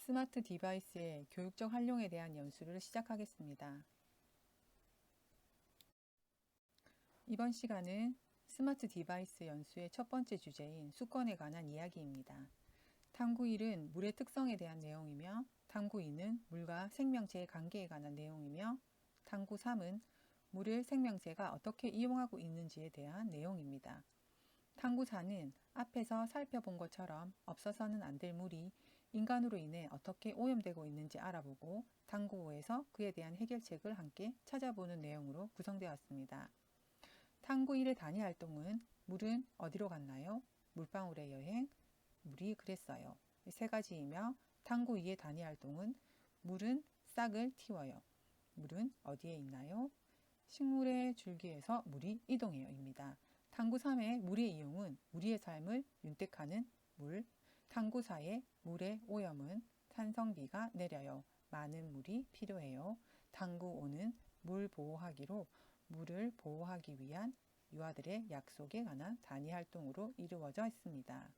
스마트 디바이스의 교육적 활용에 대한 연수를 시작하겠습니다. 이번 시간은 스마트 디바이스 연수의 첫 번째 주제인 수건에 관한 이야기입니다. 탐구 1은 물의 특성에 대한 내용이며, 탐구 2는 물과 생명체의 관계에 관한 내용이며, 탐구 3은 물을 생명체가 어떻게 이용하고 있는지에 대한 내용입니다. 탐구 4는 앞에서 살펴본 것처럼 없어서는 안 될 물이 인간으로 인해 어떻게 오염되고 있는지 알아보고, 탐구 5에서 그에 대한 해결책을 함께 찾아보는 내용으로 구성되었습니다. 탐구 1의 단위 활동은 물은 어디로 갔나요? 물방울의 여행, 물이 그랬어요. 세 가지이며, 탐구 2의 단위 활동은 물은 싹을 틔워요. 물은 어디에 있나요? 식물의 줄기에서 물이 이동해요 입니다. 탐구 3의 물의 이용은 우리의 삶을 윤택하는 물, 탐구 4의 물의 오염은 산성비가 내려요. 많은 물이 필요해요. 탐구 5는 물 보호하기로 물을 보호하기 위한 유아들의 약속에 관한 단위 활동으로 이루어져 있습니다.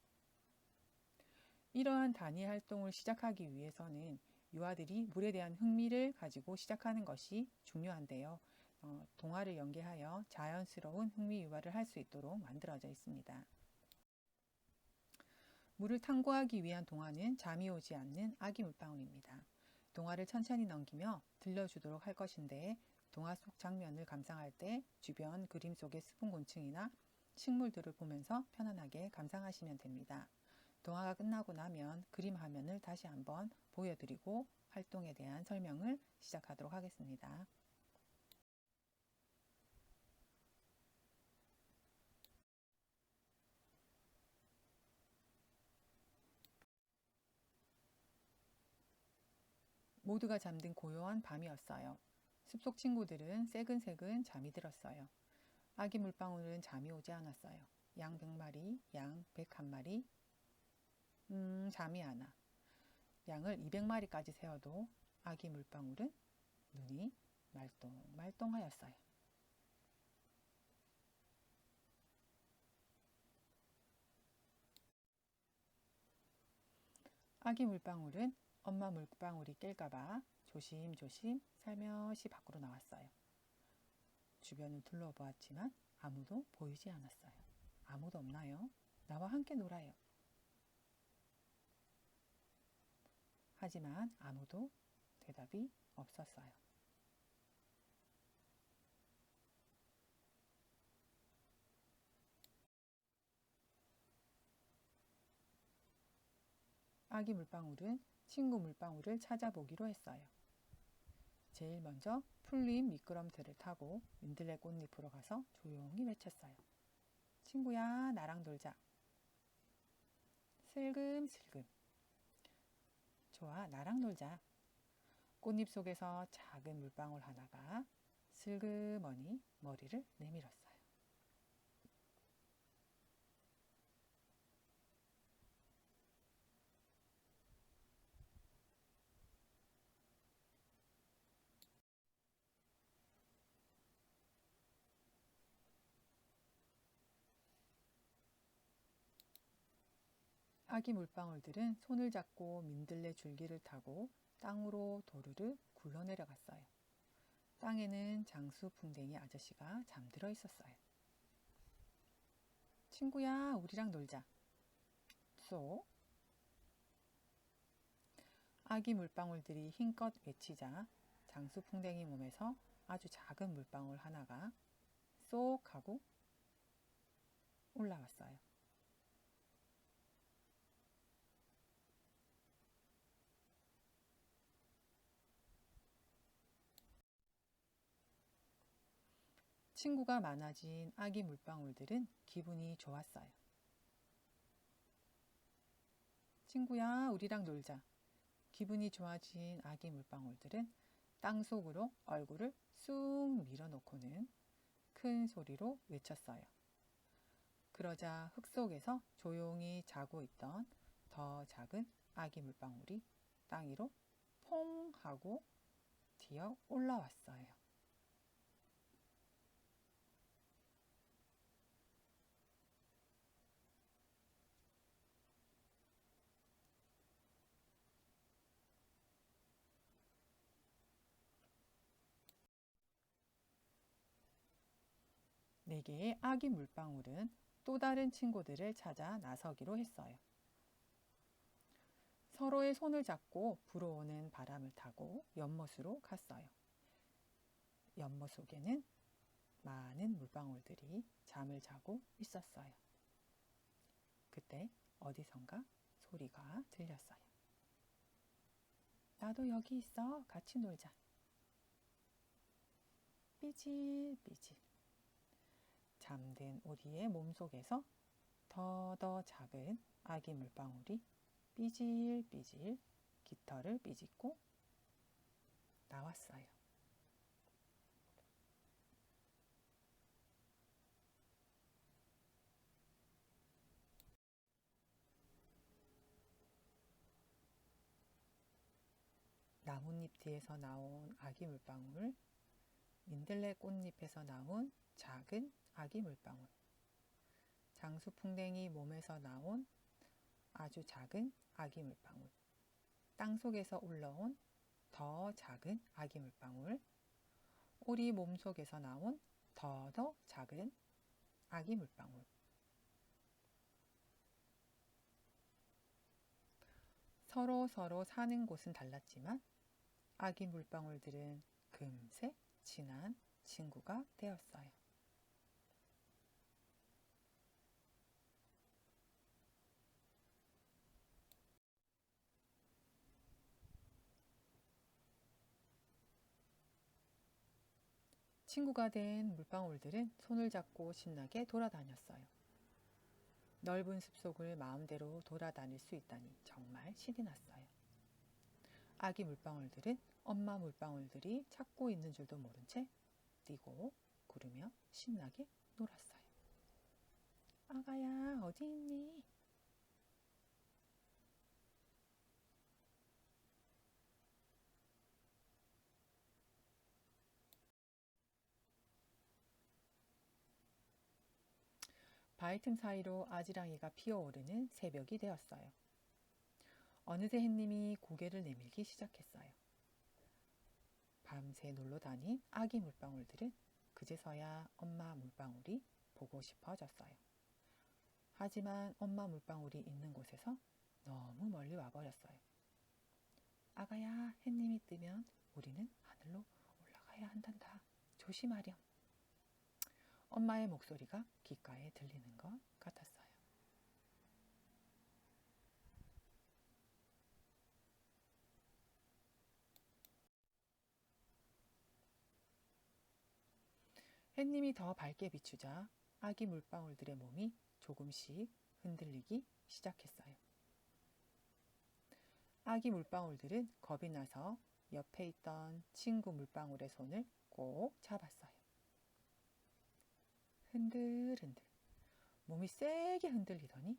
이러한 단위 활동을 시작하기 위해서는 유아들이 물에 대한 흥미를 가지고 시작하는 것이 중요한데요. 동화를 연계하여 자연스러운 흥미 유발을 할 수 있도록 만들어져 있습니다. 물을 탐구하기 위한 동화는 잠이 오지 않는 아기 물방울입니다. 동화를 천천히 넘기며 들려주도록 할 것인데, 동화 속 장면을 감상할 때 주변 그림 속의 수분곤충이나 식물들을 보면서 편안하게 감상하시면 됩니다. 동화가 끝나고 나면 그림 화면을 다시 한번 보여드리고 활동에 대한 설명을 시작하도록 하겠습니다. 모두가 잠든 고요한 밤이었어요. 숲속 친구들은 새근새근 잠이 들었어요. 아기 물방울은 잠이 오지 않았어요. 양 100마리, 양 101마리, 잠이 안 와. 양을 200마리까지 세워도 아기 물방울은 눈이 말똥말똥하였어요. 아기 물방울은 엄마 물방울이 깰까봐 조심조심 살며시 밖으로 나왔어요. 주변을 둘러보았지만 아무도 보이지 않았어요. 아무도 없나요? 나와 함께 놀아요. 하지만 아무도 대답이 없었어요. 아기 물방울은 친구 물방울을 찾아보기로 했어요. 제일 먼저 풀린 미끄럼틀을 타고 민들레 꽃잎으로 가서 조용히 외쳤어요. 친구야, 나랑 놀자. 슬금슬금. 좋아, 나랑 놀자. 꽃잎 속에서 작은 물방울 하나가 슬그머니 머리를 내밀었어요. 아기 물방울들은 손을 잡고 민들레 줄기를 타고 땅으로 도르르 굴러내려갔어요. 땅에는 장수풍뎅이 아저씨가 잠들어 있었어요. 친구야, 우리랑 놀자. 쏙. 아기 물방울들이 힘껏 외치자 장수풍뎅이 몸에서 아주 작은 물방울 하나가 쏙 하고 올라왔어요. 친구가 많아진 아기 물방울들은 기분이 좋았어요. 친구야, 우리랑 놀자. 기분이 좋아진 아기 물방울들은 땅속으로 얼굴을 쑥 밀어놓고는 큰 소리로 외쳤어요. 그러자 흙 속에서 조용히 자고 있던 더 작은 아기 물방울이 땅 위로 퐁 하고 튀어 올라왔어요. 개의 아기 물방울은 또 다른 친구들을 찾아 나서기로 했어요. 서로의 손을 잡고 불어오는 바람을 타고 연못으로 갔어요. 연못 속에는 많은 물방울들이 잠을 자고 있었어요. 그때 어디선가 소리가 들렸어요. 나도 여기 있어. 같이 놀자. 삐질삐질. 잠든 우리의 몸속에서 더 작은 아기 물방울이 삐질삐질 깃털을 삐짓고 나왔어요. 나뭇잎 뒤에서 나온 아기 물방울, 민들레 꽃잎에서 나온 작은 아기 물방울, 장수풍뎅이 몸에서 나온 아주 작은 아기 물방울, 땅속에서 올라온 더 작은 아기 물방울, 오리 몸속에서 나온 더 작은 아기 물방울. 서로 사는 곳은 달랐지만 아기 물방울들은 금세 친한 친구가 되었어요. 친구가 된 물방울들은 손을 잡고 신나게 돌아다녔어요. 넓은 숲속을 마음대로 돌아다닐 수 있다니 정말 신이 났어요. 아기 물방울들은 엄마 물방울들이 찾고 있는 줄도 모른 채 뛰고 구르며 신나게 놀았어요. 아가야, 어디 있니? 바위 틈 사이로 아지랑이가 피어오르는 새벽이 되었어요. 어느새 햇님이 고개를 내밀기 시작했어요. 밤새 놀러 다닌 아기 물방울들은 그제서야 엄마 물방울이 보고 싶어졌어요. 하지만 엄마 물방울이 있는 곳에서 너무 멀리 와버렸어요. 아가야, 햇님이 뜨면 우리는 하늘로 올라가야 한단다. 조심하렴. 엄마의 목소리가 귓가에 들리는 것 같았어요. 햇님이 더 밝게 비추자 아기 물방울들의 몸이 조금씩 흔들리기 시작했어요. 아기 물방울들은 겁이 나서 옆에 있던 친구 물방울의 손을 꼭 잡았어요. 흔들흔들. 몸이 세게 흔들리더니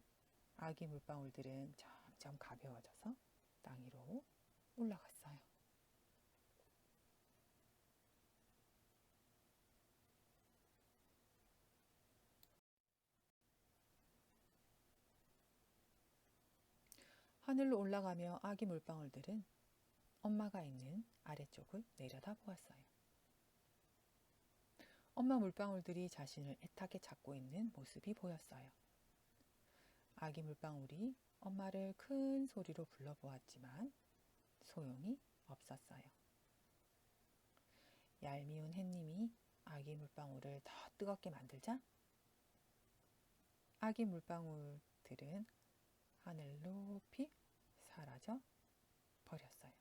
아기 물방울들은 점점 가벼워져서 땅 위로 올라갔어요. 하늘로 올라가며 아기 물방울들은 엄마가 있는 아래쪽을 내려다 보았어요. 엄마 물방울들이 자신을 애타게 잡고 있는 모습이 보였어요. 아기 물방울이 엄마를 큰 소리로 불러보았지만 소용이 없었어요. 얄미운 햇님이 아기 물방울을 더 뜨겁게 만들자 아기 물방울들은 하늘 높이 사라져 버렸어요.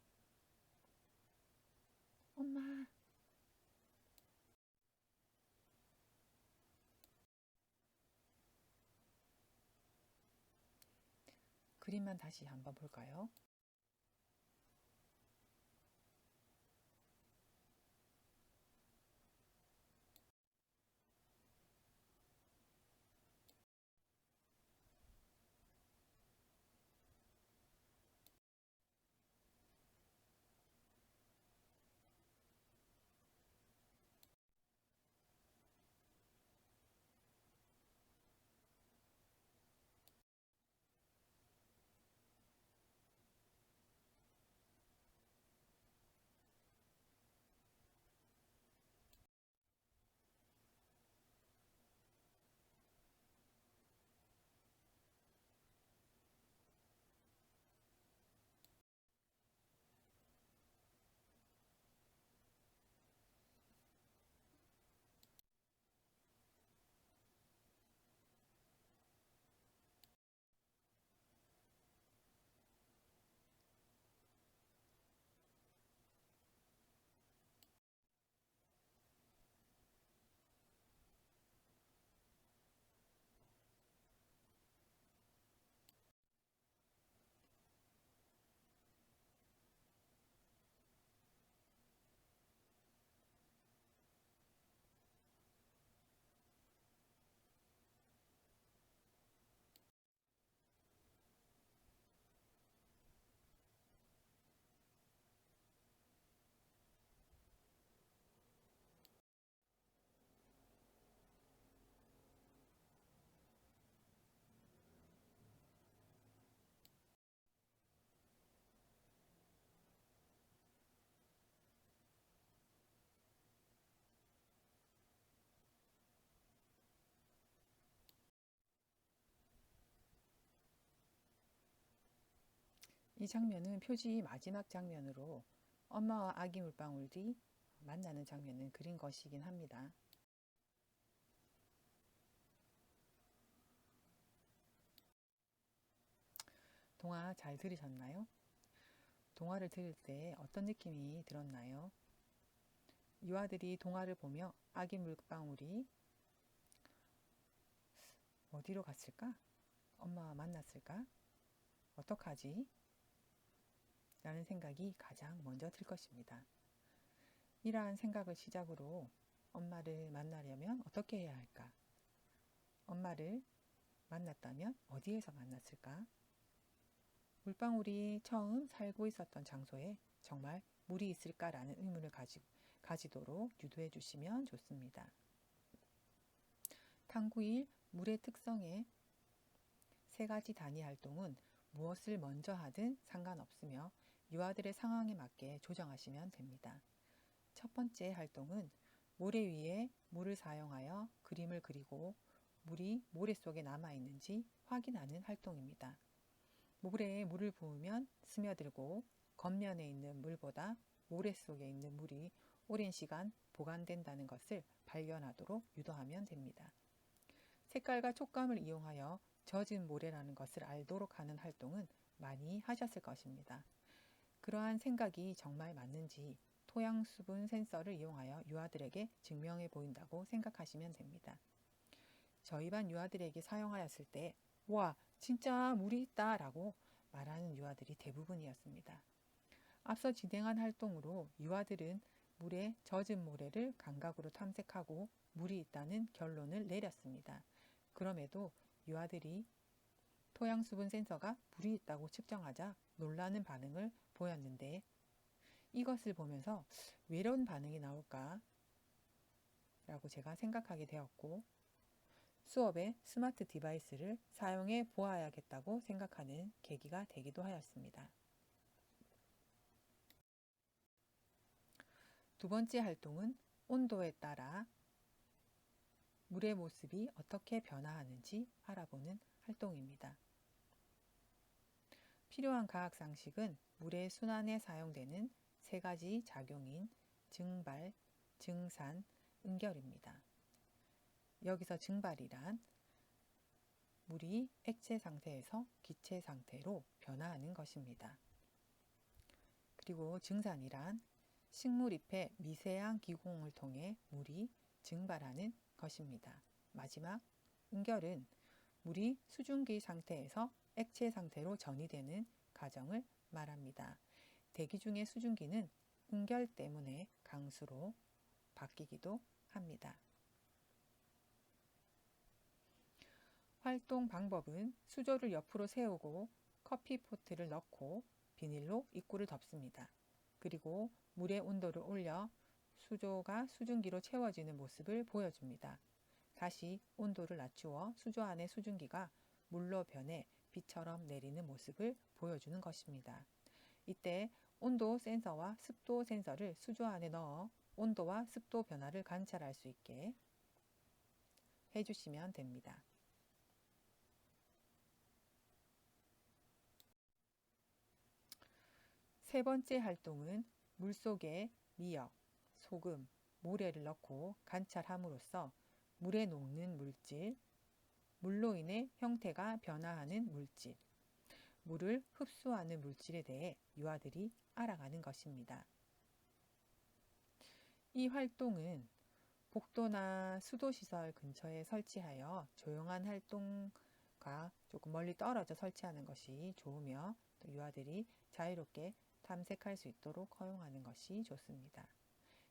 엄마! 그림만 다시 한번 볼까요? 이 장면은 표지 마지막 장면으로 엄마와 아기 물방울들이 만나는 장면을 그린 것이긴 합니다. 동화 잘 들으셨나요? 동화를 들을 때 어떤 느낌이 들었나요? 유아들이 동화를 보며 아기 물방울이 어디로 갔을까? 엄마와 만났을까? 어떡하지? 라는 생각이 가장 먼저 들 것입니다. 이러한 생각을 시작으로 엄마를 만나려면 어떻게 해야 할까? 엄마를 만났다면 어디에서 만났을까? 물방울이 처음 살고 있었던 장소에 정말 물이 있을까라는 의문을 가지도록 유도해 주시면 좋습니다. 탐구 1. 물의 특성의 세 가지 단위 활동은 무엇을 먼저 하든 상관없으며 유아들의 상황에 맞게 조정하시면 됩니다. 첫 번째 활동은 모래 위에 물을 사용하여 그림을 그리고 물이 모래 속에 남아있는지 확인하는 활동입니다. 모래에 물을 부으면 스며들고 겉면에 있는 물보다 모래 속에 있는 물이 오랜 시간 보관된다는 것을 발견하도록 유도하면 됩니다. 색깔과 촉감을 이용하여 젖은 모래라는 것을 알도록 하는 활동은 많이 하셨을 것입니다. 그러한 생각이 정말 맞는지 토양 수분 센서를 이용하여 유아들에게 증명해 보인다고 생각하시면 됩니다. 저희 반 유아들에게 사용하였을 때 와, 진짜 물이 있다 라고 말하는 유아들이 대부분이었습니다. 앞서 진행한 활동으로 유아들은 물에 젖은 모래를 감각으로 탐색하고 물이 있다는 결론을 내렸습니다. 그럼에도 유아들이 토양 수분 센서가 물이 있다고 측정하자 놀라는 반응을 보였는데 이것을 보면서 왜 이런 반응이 나올까? 라고 제가 생각하게 되었고 수업에 스마트 디바이스를 사용해 보아야겠다고 생각하는 계기가 되기도 하였습니다. 두 번째 활동은 온도에 따라 물의 모습이 어떻게 변화하는지 알아보는 활동입니다. 필요한 과학 상식은 물의 순환에 사용되는 세 가지 작용인 증발, 증산, 응결입니다. 여기서 증발이란 물이 액체 상태에서 기체 상태로 변화하는 것입니다. 그리고 증산이란 식물잎의 미세한 기공을 통해 물이 증발하는 것입니다. 마지막 응결은 물이 수증기 상태에서 액체 상태로 전이되는 과정을 말합니다. 대기 중의 수증기는 응결 때문에 강수로 바뀌기도 합니다. 활동 방법은 수조를 옆으로 세우고 커피포트를 넣고 비닐로 입구를 덮습니다. 그리고 물의 온도를 올려 수조가 수증기로 채워지는 모습을 보여줍니다. 다시 온도를 낮추어 수조 안의 수증기가 물로 변해 비처럼 내리는 모습을 보여주는 것입니다. 이때 온도 센서와 습도 센서를 수조 안에 넣어 온도와 습도 변화를 관찰할 수 있게 해주시면 됩니다. 세 번째 활동은 물속에 미역, 소금, 모래를 넣고 관찰함으로써 물에 녹는 물질, 물로 인해 형태가 변화하는 물질, 물을 흡수하는 물질에 대해 유아들이 알아가는 것입니다. 이 활동은 복도나 수도시설 근처에 설치하여 조용한 활동과 조금 멀리 떨어져 설치하는 것이 좋으며 또 유아들이 자유롭게 탐색할 수 있도록 허용하는 것이 좋습니다.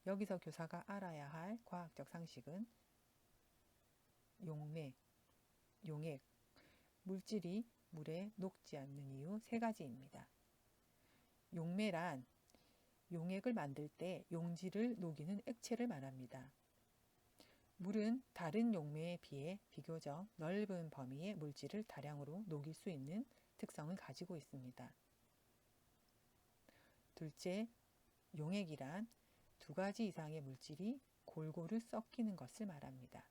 여기서 교사가 알아야 할 과학적 상식은 용액, 물질이 물에 녹지 않는 이유 세 가지입니다. 용매란 용액을 만들 때 용지를 녹이는 액체를 말합니다. 물은 다른 용매에 비해 비교적 넓은 범위의 물질을 다량으로 녹일 수 있는 특성을 가지고 있습니다. 둘째, 용액이란 두 가지 이상의 물질이 골고루 섞이는 것을 말합니다.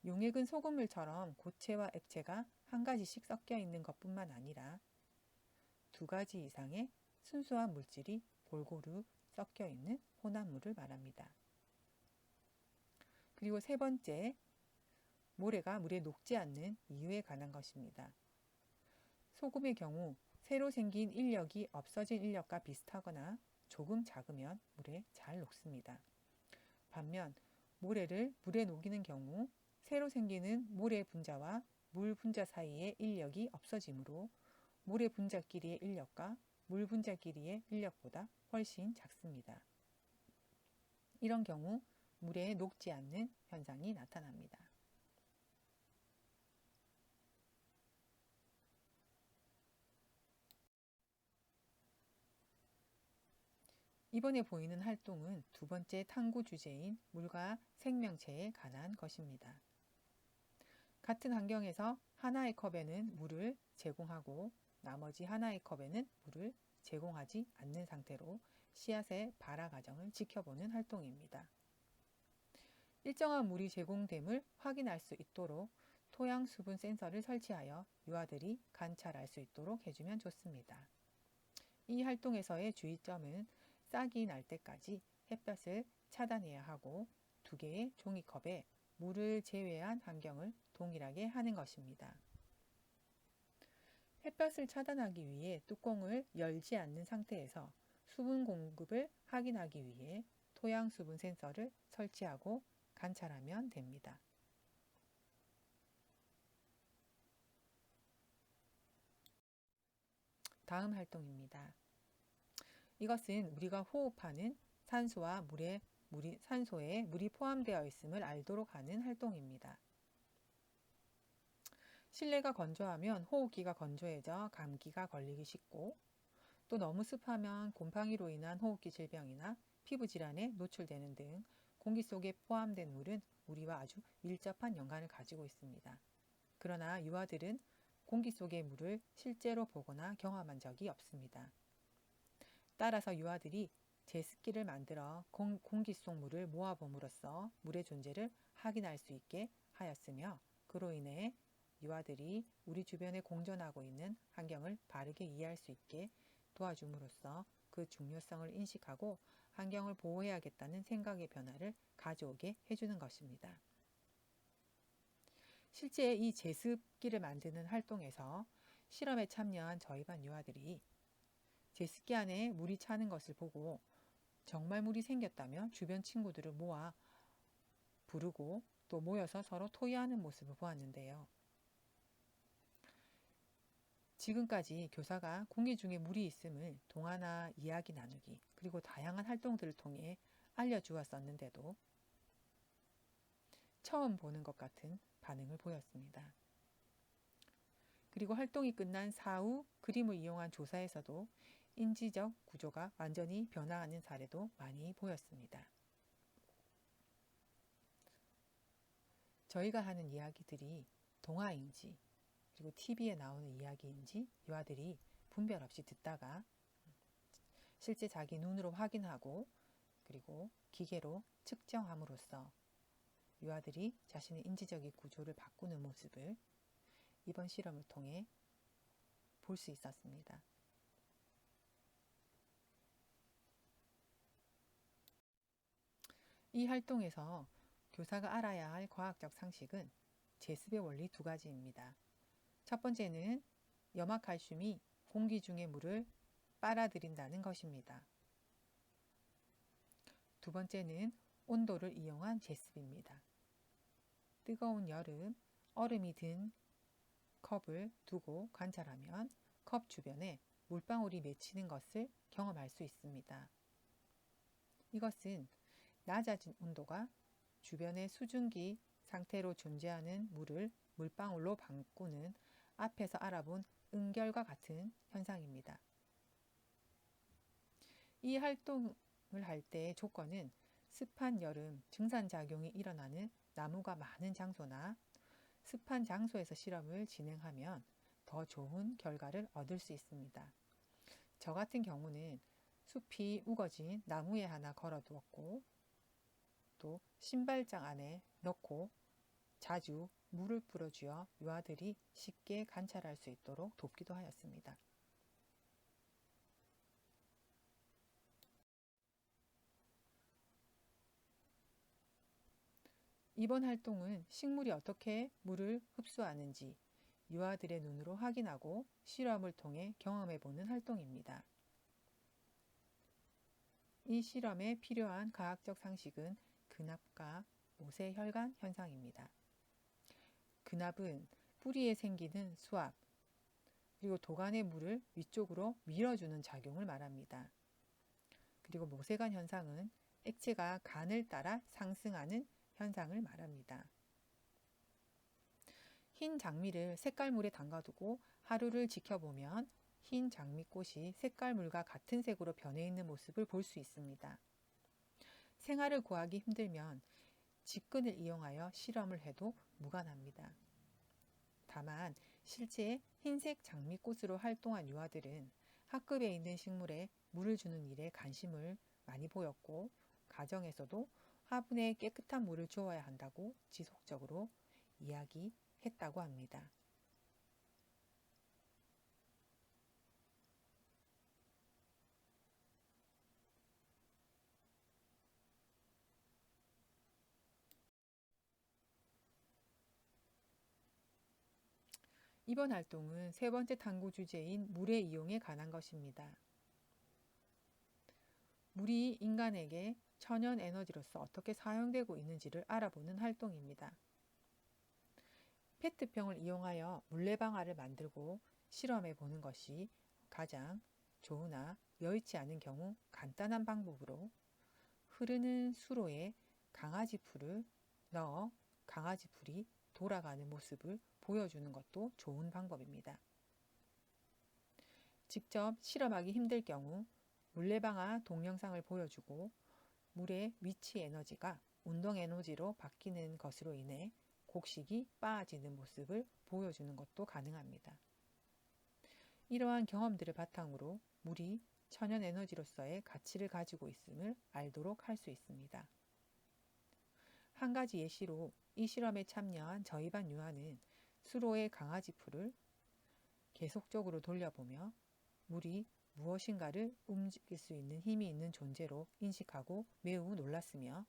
용액은 소금물처럼 고체와 액체가 한 가지씩 섞여 있는 것뿐만 아니라 2가지 이상의 순수한 물질이 골고루 섞여 있는 혼합물을 말합니다. 그리고 세 번째, 모래가 물에 녹지 않는 이유에 관한 것입니다. 소금의 경우 새로 생긴 인력이 없어진 인력과 비슷하거나 조금 작으면 물에 잘 녹습니다. 반면 모래를 물에 녹이는 경우 새로 생기는 모래 분자와 물 분자 사이의 인력이 없어지므로 모래 분자끼리의 인력과 물 분자끼리의 인력보다 훨씬 작습니다. 이런 경우 물에 녹지 않는 현상이 나타납니다. 이번에 보이는 활동은 두 번째 탐구 주제인 물과 생명체에 관한 것입니다. 같은 환경에서 하나의 컵에는 물을 제공하고 나머지 하나의 컵에는 물을 제공하지 않는 상태로 씨앗의 발화 과정을 지켜보는 활동입니다. 일정한 물이 제공됨을 확인할 수 있도록 토양 수분 센서를 설치하여 유아들이 관찰할 수 있도록 해주면 좋습니다. 이 활동에서의 주의점은 싹이 날 때까지 햇볕을 차단해야 하고 2개의 종이컵에 물을 제외한 환경을 동일하게 하는 것입니다. 햇볕을 차단하기 위해 뚜껑을 열지 않는 상태에서 수분 공급을 확인하기 위해 토양 수분 센서를 설치하고 관찰하면 됩니다. 다음 활동입니다. 이것은 우리가 호흡하는 산소와 산소에 물이 포함되어 있음을 알도록 하는 활동입니다. 실내가 건조하면 호흡기가 건조해져 감기가 걸리기 쉽고 또 너무 습하면 곰팡이로 인한 호흡기 질병이나 피부 질환에 노출되는 등 공기 속에 포함된 물은 우리와 아주 밀접한 연관을 가지고 있습니다. 그러나 유아들은 공기 속의 물을 실제로 보거나 경험한 적이 없습니다. 따라서 유아들이 제습기를 만들어 공기 속 물을 모아봄으로써 물의 존재를 확인할 수 있게 하였으며 그로 인해 유아들이 우리 주변에 공존하고 있는 환경을 바르게 이해할 수 있게 도와줌으로써 그 중요성을 인식하고 환경을 보호해야겠다는 생각의 변화를 가져오게 해주는 것입니다. 실제 이 제습기를 만드는 활동에서 실험에 참여한 저희 반 유아들이 제습기 안에 물이 차는 것을 보고 정말 물이 생겼다며 주변 친구들을 모아 부르고 또 모여서 서로 토의하는 모습을 보았는데요. 지금까지 교사가 공기 중에 물이 있음을 동화나 이야기 나누기 그리고 다양한 활동들을 통해 알려주었었는데도 처음 보는 것 같은 반응을 보였습니다. 그리고 활동이 끝난 사후 그림을 이용한 조사에서도 인지적 구조가 완전히 변화하는 사례도 많이 보였습니다. 저희가 하는 이야기들이 동화인지 그리고 TV에 나오는 이야기인지 유아들이 분별 없이 듣다가 실제 자기 눈으로 확인하고 그리고 기계로 측정함으로써 유아들이 자신의 인지적인 구조를 바꾸는 모습을 이번 실험을 통해 볼 수 있었습니다. 이 활동에서 교사가 알아야 할 과학적 상식은 제습의 원리 2가지입니다. 첫 번째는 염화칼슘이 공기 중의 물을 빨아들인다는 것입니다. 두 번째는 온도를 이용한 제습입니다. 뜨거운 여름, 얼음이 든 컵을 두고 관찰하면 컵 주변에 물방울이 맺히는 것을 경험할 수 있습니다. 이것은 낮아진 온도가 주변의 수증기 상태로 존재하는 물을 물방울로 바꾸는 앞에서 알아본 응결과 같은 현상입니다. 이 활동을 할 때의 조건은 습한 여름, 증산작용이 일어나는 나무가 많은 장소나 습한 장소에서 실험을 진행하면 더 좋은 결과를 얻을 수 있습니다. 저 같은 경우는 숲이 우거진 나무에 하나 걸어두었고 또 신발장 안에 넣고 자주 물을 뿌려주어 유아들이 쉽게 관찰할 수 있도록 돕기도 하였습니다. 이번 활동은 식물이 어떻게 물을 흡수하는지 유아들의 눈으로 확인하고 실험을 통해 경험해보는 활동입니다. 이 실험에 필요한 과학적 상식은 근압과 모세혈관 현상입니다. 근압은 뿌리에 생기는 수압, 그리고 도관의 물을 위쪽으로 밀어주는 작용을 말합니다. 그리고 모세관 현상은 액체가 간을 따라 상승하는 현상을 말합니다. 흰 장미를 색깔물에 담가두고 하루를 지켜보면 흰 장미꽃이 색깔물과 같은 색으로 변해 있는 모습을 볼 수 있습니다. 생활을 구하기 힘들면 직근을 이용하여 실험을 해도 무관합니다. 다만 실제 흰색 장미꽃으로 활동한 유아들은 학급에 있는 식물에 물을 주는 일에 관심을 많이 보였고 가정에서도 화분에 깨끗한 물을 주어야 한다고 지속적으로 이야기했다고 합니다. 이번 활동은 세 번째 탐구 주제인 물의 이용에 관한 것입니다. 물이 인간에게 천연 에너지로서 어떻게 사용되고 있는지를 알아보는 활동입니다. 페트병을 이용하여 물레방아를 만들고 실험해 보는 것이 가장 좋으나 여의치 않은 경우 간단한 방법으로 흐르는 수로에 강아지 풀을 넣어 강아지 풀이 돌아가는 모습을 보여주는 것도 좋은 방법입니다. 직접 실험하기 힘들 경우 물레방아 동영상을 보여주고 물의 위치 에너지가 운동 에너지로 바뀌는 것으로 인해 곡식이 빠지는 모습을 보여주는 것도 가능합니다. 이러한 경험들을 바탕으로 물이 천연 에너지로서의 가치를 가지고 있음을 알도록 할 수 있습니다. 한 가지 예시로 이 실험에 참여한 저희 반 유아는 수로의 강아지 풀을 계속적으로 돌려보며 물이 무엇인가를 움직일 수 있는 힘이 있는 존재로 인식하고 매우 놀랐으며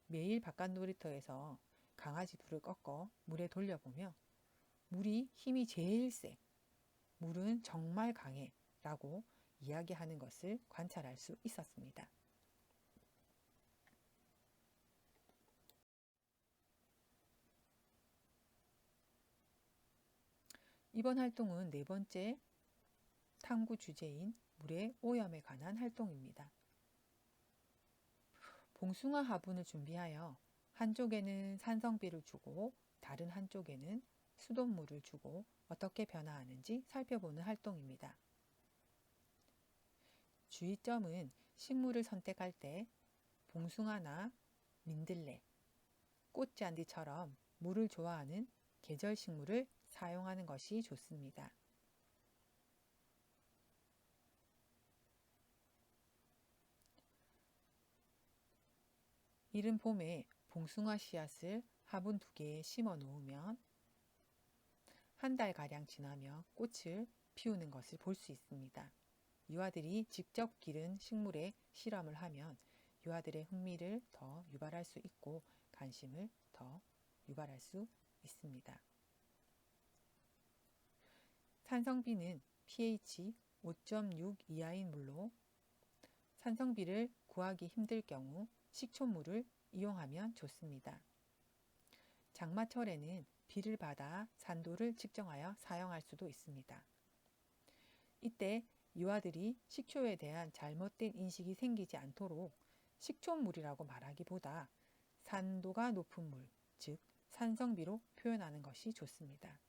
매일 바깥 놀이터에서 강아지 풀을 꺾어 물에 돌려보며 물이 힘이 제일 세, 물은 정말 강해 라고 이야기하는 것을 관찰할 수 있었습니다. 이번 활동은 네 번째 탐구 주제인 물의 오염에 관한 활동입니다. 봉숭아 화분을 준비하여 한쪽에는 산성비를 주고 다른 한쪽에는 수돗물을 주고 어떻게 변화하는지 살펴보는 활동입니다. 주의점은 식물을 선택할 때 봉숭아나 민들레, 꽃잔디처럼 물을 좋아하는 계절 식물을 사용하는 것이 좋습니다. 이른 봄에 봉숭아 씨앗을 화분 2개에 심어 놓으면 한 달가량 지나며 꽃을 피우는 것을 볼 수 있습니다. 유아들이 직접 기른 식물에 실험을 하면 유아들의 흥미를 더 유발할 수 있고 관심을 더 유발할 수 있습니다. 산성비는 pH 5.6 이하인 물로 산성비를 구하기 힘들 경우 식초물을 이용하면 좋습니다. 장마철에는 비를 받아 산도를 측정하여 사용할 수도 있습니다. 이때 유아들이 식초에 대한 잘못된 인식이 생기지 않도록 식초물이라고 말하기보다 산도가 높은 물, 즉 산성비로 표현하는 것이 좋습니다.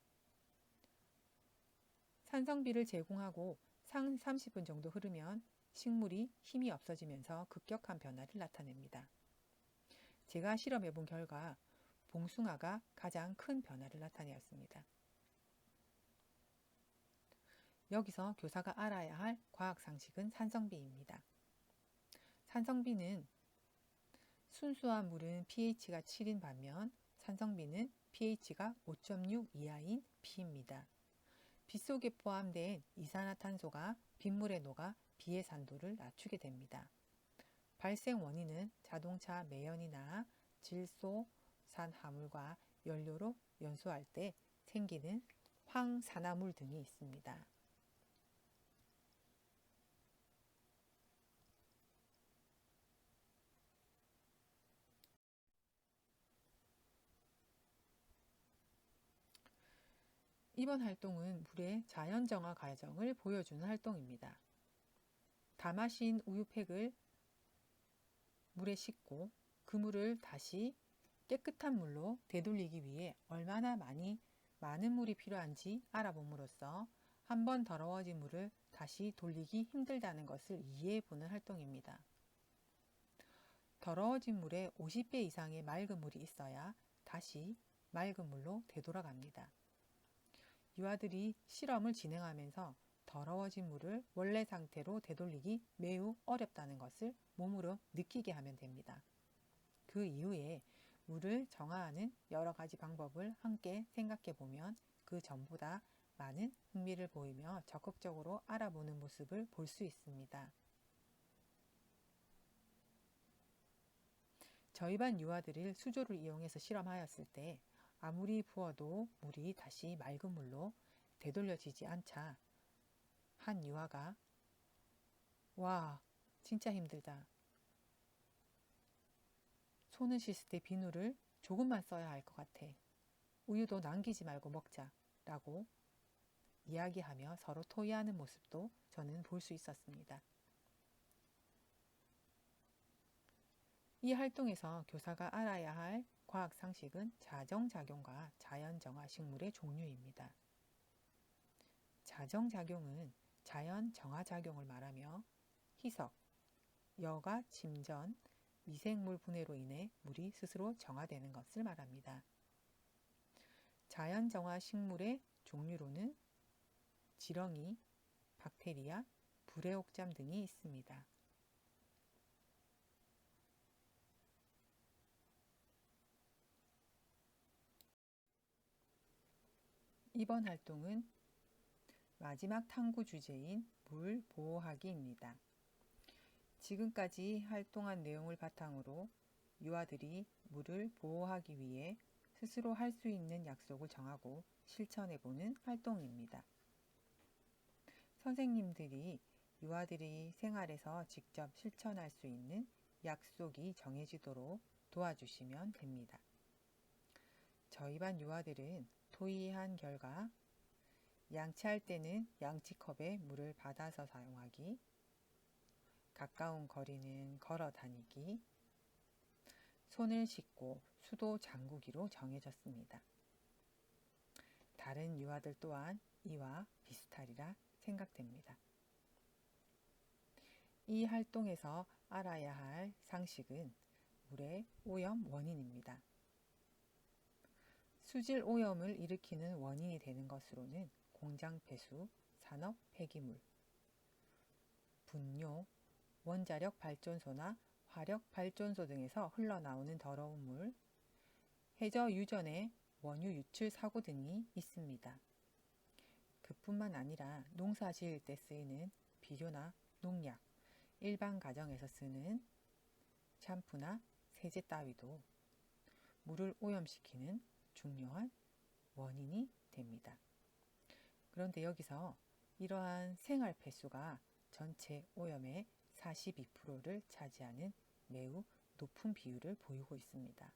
산성비를 제공하고 30분 정도 흐르면 식물이 힘이 없어지면서 급격한 변화를 나타냅니다. 제가 실험해 본 결과 봉숭아가 가장 큰 변화를 나타내었습니다. 여기서 교사가 알아야 할 과학상식은 산성비입니다. 산성비는 순수한 물은 pH가 7인 반면 산성비는 pH가 5.6 이하인 B입니다. 빗속에 포함된 이산화탄소가 빗물에 녹아 비의 산도를 낮추게 됩니다. 발생 원인은 자동차 매연이나 질소산 화물과 연료로 연소할 때 생기는 황산화물 등이 있습니다. 이번 활동은 물의 자연정화 과정을 보여주는 활동입니다. 다 마신 우유팩을 물에 씻고 그 물을 다시 깨끗한 물로 되돌리기 위해 얼마나 많은 물이 필요한지 알아봄으로써 한 번 더러워진 물을 다시 돌리기 힘들다는 것을 이해해 보는 활동입니다. 더러워진 물에 50배 이상의 맑은 물이 있어야 다시 맑은 물로 되돌아갑니다. 유아들이 실험을 진행하면서 더러워진 물을 원래 상태로 되돌리기 매우 어렵다는 것을 몸으로 느끼게 하면 됩니다. 그 이후에 물을 정화하는 여러 가지 방법을 함께 생각해 보면 그 전보다 많은 흥미를 보이며 적극적으로 알아보는 모습을 볼 수 있습니다. 저희 반 유아들을 수조를 이용해서 실험하였을 때 아무리 부어도 물이 다시 맑은 물로 되돌려지지 않자 한 유아가 "와, 진짜 힘들다. 손을 씻을 때 비누를 조금만 써야 할 것 같아. 우유도 남기지 말고 먹자." 라고 이야기하며 서로 토의하는 모습도 저는 볼 수 있었습니다. 이 활동에서 교사가 알아야 할 과학 상식은 자정작용과 자연정화 식물의 종류입니다. 자정작용은 자연정화작용을 말하며 희석, 여과 침전, 미생물 분해로 인해 물이 스스로 정화되는 것을 말합니다. 자연정화 식물의 종류로는 지렁이, 박테리아, 불의옥잠 등이 있습니다. 이번 활동은 마지막 탐구 주제인 물 보호하기입니다. 지금까지 활동한 내용을 바탕으로 유아들이 물을 보호하기 위해 스스로 할 수 있는 약속을 정하고 실천해보는 활동입니다. 선생님들이 유아들이 생활에서 직접 실천할 수 있는 약속이 정해지도록 도와주시면 됩니다. 저희 반 유아들은 토의한 결과 양치할 때는 양치컵에 물을 받아서 사용하기, 가까운 거리는 걸어 다니기, 손을 씻고 수도 잠그기로 정해졌습니다. 다른 유아들 또한 이와 비슷하리라 생각됩니다. 이 활동에서 알아야 할 상식은 물의 오염 원인입니다. 수질 오염을 일으키는 원인이 되는 것으로는 공장 폐수, 산업 폐기물, 분뇨, 원자력 발전소나 화력 발전소 등에서 흘러나오는 더러운 물, 해저 유전의 원유 유출 사고 등이 있습니다. 그뿐만 아니라 농사 지을 때 쓰이는 비료나 농약, 일반 가정에서 쓰는 샴푸나 세제 따위도 물을 오염시키는 중요한 원인이 됩니다. 그런데 여기서 이러한 생활 폐수가 전체 오염의 42%를 차지하는 매우 높은 비율을 보이고 있습니다.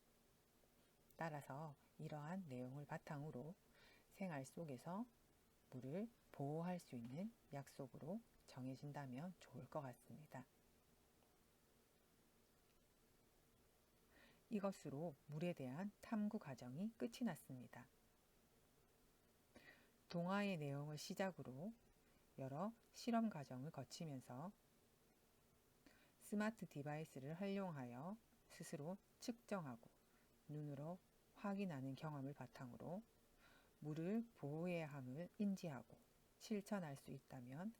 따라서 이러한 내용을 바탕으로 생활 속에서 물을 보호할 수 있는 약속으로 정해진다면 좋을 것 같습니다. 이것으로 물에 대한 탐구 과정이 끝이 났습니다. 동화의 내용을 시작으로 여러 실험 과정을 거치면서 스마트 디바이스를 활용하여 스스로 측정하고 눈으로 확인하는 경험을 바탕으로 물을 보호해야 함을 인지하고 실천할 수 있다면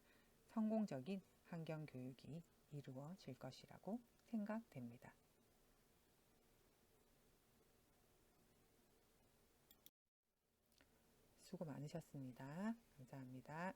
성공적인 환경교육이 이루어질 것이라고 생각됩니다. 수고 많으셨습니다. 감사합니다.